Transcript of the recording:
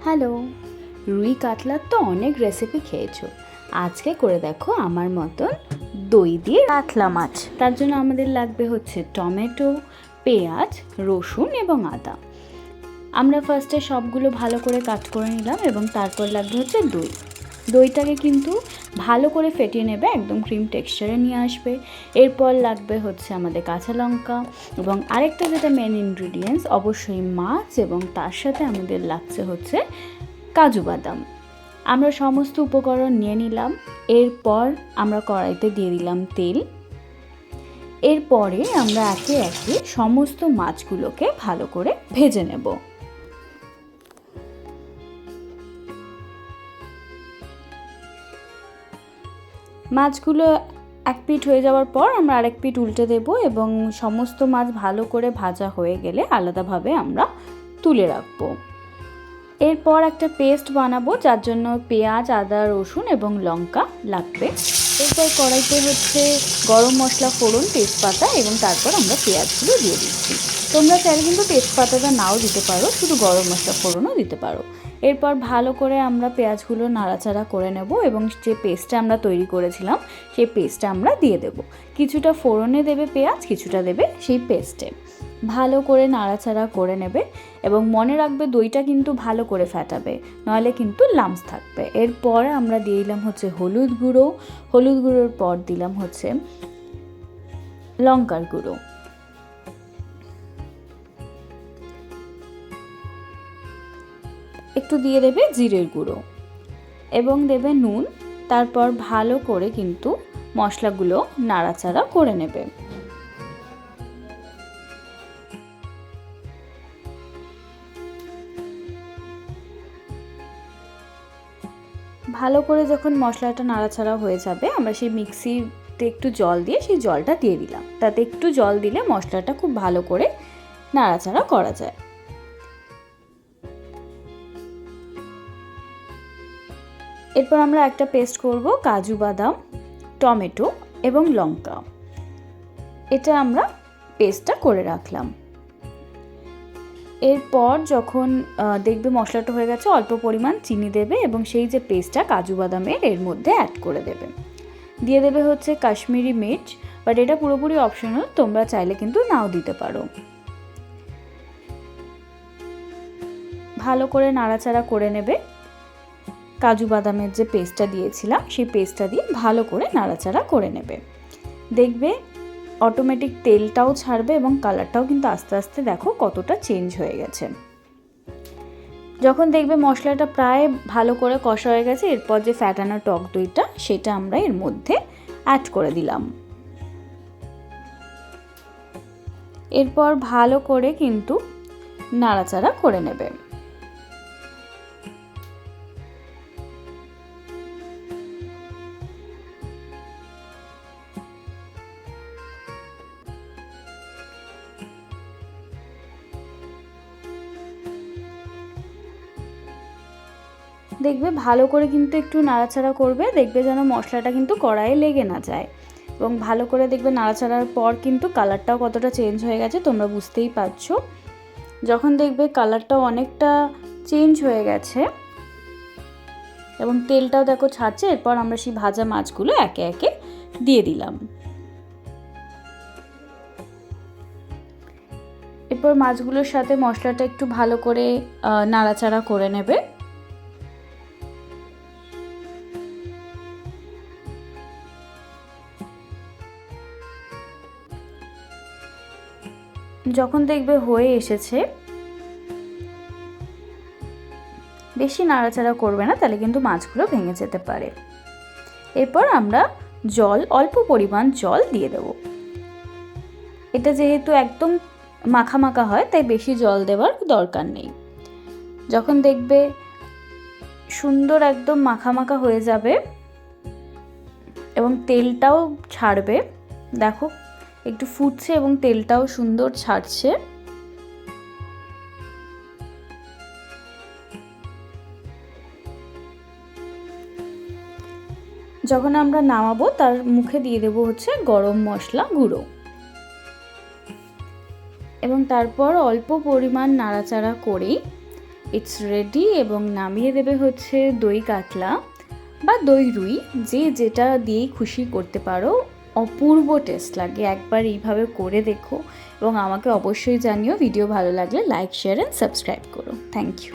Hello, রুই কাতলার তো অনেক রেসিপি খেয়েছো। আজকে করে দেখো আমার মতন দই দিয়ে কাতলা মাছ। তার জন্য আমাদের লাগবে হচ্ছে টমেটো, পেঁয়াজ, রসুন এবং আদা। আমরা ফার্স্টে সবগুলো ভালো করে কাট করে নিলাম এবং তারপর লাগবে হচ্ছে দই। দইটাকে কিন্তু ভালো করে ফেটিয়ে নেবে, একদম ক্রিম টেক্সচারে নিয়ে আসবে। এরপর লাগবে হচ্ছে আমাদের কাঁচা লঙ্কা এবং আরেকটা যেটা মেন ইনগ্রিডিয়েন্টস অবশ্যই মাছ, এবং তার সাথে আমাদের লাগছে হচ্ছে কাজু বাদাম। আমরা সমস্ত উপকরণ নিয়ে নিলাম। এরপর আমরা কড়াইতে দিয়ে দিলাম তেল। এরপরে আমরা একে একে সমস্ত মাছগুলোকে ভালো করে ভেজে নেব। মাছগুলো এক পিঠ হয়ে যাওয়ার পর আমরা আরেক পিঠ উল্টে দেব এবং সমস্ত মাছ ভালো করে ভাজা হয়ে গেলে আলাদাভাবে আমরা তুলে রাখবো। এরপর একটা পেস্ট বানাবো, যার জন্য পেঁয়াজ, আদা, রসুন এবং লঙ্কা লাগবে। এরপর কড়াইতে হচ্ছে গরম মশলা, ফোড়ন, তেজপাতা এবং তারপর আমরা পেঁয়াজগুলো দিয়ে দিচ্ছি। তোমরা চাইলে কিন্তু তেজপাতাটা নাও দিতে পারো, শুধু গরম মশলা ফোড়নও দিতে পারো। এরপর ভালো করে আমরা পেঁয়াজগুলো নাড়াচাড়া করে নেব এবং যে পেস্টটা আমরা তৈরি করেছিলাম সেই পেস্টটা আমরা দিয়ে দেব। কিছুটা ফোড়নে দেবে পেঁয়াজ, কিছুটা দেবে সেই পেস্টে। ভালো করে নাড়াচাড়া করে নেবে এবং মনে রাখবে দইটা কিন্তু ভালো করে ফেটাবে, নাহলে কিন্তু লাম্পস থাকবে। এরপর আমরা দিয়ে দিলাম হচ্ছে হলুদ গুঁড়োর পর দিলাম হচ্ছে লঙ্কার গুঁড়ো, একটু দিয়ে দেবে জিরের গুঁড়ো এবং দেবে নুন। তারপর ভালো করে কিন্তু মশলাগুলো নাড়াচাড়া করে নেবে। ভালো করে যখন মশলাটা নাড়াচাড়া হয়ে যাবে, আমরা সেই মিক্সিতে একটু জল দিয়ে সেই জলটা দিয়ে দিলাম। তাতে একটু জল দিলে মশলাটা খুব ভালো করে নাড়াচাড়া করা যায়। এরপর আমরা একটা পেস্ট করব কাজু বাদাম, টমেটো এবং লঙ্কা। এটা আমরা পেস্টটা করে রাখলাম। এরপর যখন দেখবে মশলাটা হয়ে গেছে, অল্প পরিমাণ চিনি দেবে এবং সেই যে পেস্টটা কাজু বাদামের এর মধ্যে অ্যাড করে দেবে। দিয়ে দেবে হচ্ছে কাশ্মীরি মির্চ, বাট এটা পুরোপুরি অপশনাল, তোমরা চাইলে কিন্তু নাও দিতে পারো। ভালো করে নাড়াচাড়া করে নেবে। কাজু বাদামের যে পেস্টটা দিয়েছিলাম সেই পেস্টটা দিয়ে ভালো করে নাড়াচাড়া করে নেবে। দেখবে অটোমেটিক তেলটাও ছাড়বে এবং কালারটাও কিন্তু আস্তে আস্তে দেখো কতটা চেঞ্জ হয়ে গেছে। যখন দেখবে মশলাটা প্রায় ভালো করে কষা হয়ে গেছে, এরপর যে ফ্যাটানো টক দইটা সেটা আমরা এর মধ্যে অ্যাড করে দিলাম। এরপর ভালো করে কিন্তু নাড়াচাড়া করে নেবে। দেখবে ভালো করে কিন্তু একটু নাড়াচাড়া করবে, দেখবে যেন মশলাটা কিন্তু কড়াইয়ে লেগে না যায়। এবং ভালো করে দেখবে নাড়াচাড়ার পর কিন্তু কালারটাও কতটা চেঞ্জ হয়ে গেছে তোমরা বুঝতেই পারছো। যখন দেখবে কালারটাও অনেকটা চেঞ্জ হয়ে গেছে এবং তেলটাও দেখো ছাড়ছে, এরপর আমরা সেই ভাজা মাছগুলো একে একে দিয়ে দিলাম। এরপর মাছগুলোর সাথে মশলাটা একটু ভালো করে নাড়াচাড়া করে নেবে। যখন দেখবে হয়ে এসেছে, বেশি নাড়াচাড়া করবে না, তাহলে কিন্তু মাছগুলো ভেঙে যেতে পারে। এরপর আমরা অল্প পরিমাণ জল দিয়ে দেব। এটা যেহেতু একদম মাখা মাখা হয় তাই বেশি জল দেওয়ার দরকার নেই। যখন দেখবে সুন্দর একদম মাখা মাখা হয়ে যাবে এবং তেলটাও ছাড়বে, দেখো একটু ফুটছে এবং তেলটাও সুন্দর ছাড়ছে। যখন আমরা নামাবো তার মুখে দিয়ে দেবো হচ্ছে গরম মশলা গুঁড়ো এবং তারপর অল্প পরিমাণ নাড়াচাড়া করেই ইটস রেডি। এবং নামিয়ে দেবে হচ্ছে দই কাতলা বা দই রুই, যে যেটা দিয়েই খুশি করতে পারো। অপূর্ব টেস্ট লাগে, একবার এইভাবে করে দেখো এবং আমাকে অবশ্যই জানিও। ভিডিও ভালো লাগলে লাইক, শেয়ার অ্যান্ড সাবস্ক্রাইব করো। Thank you.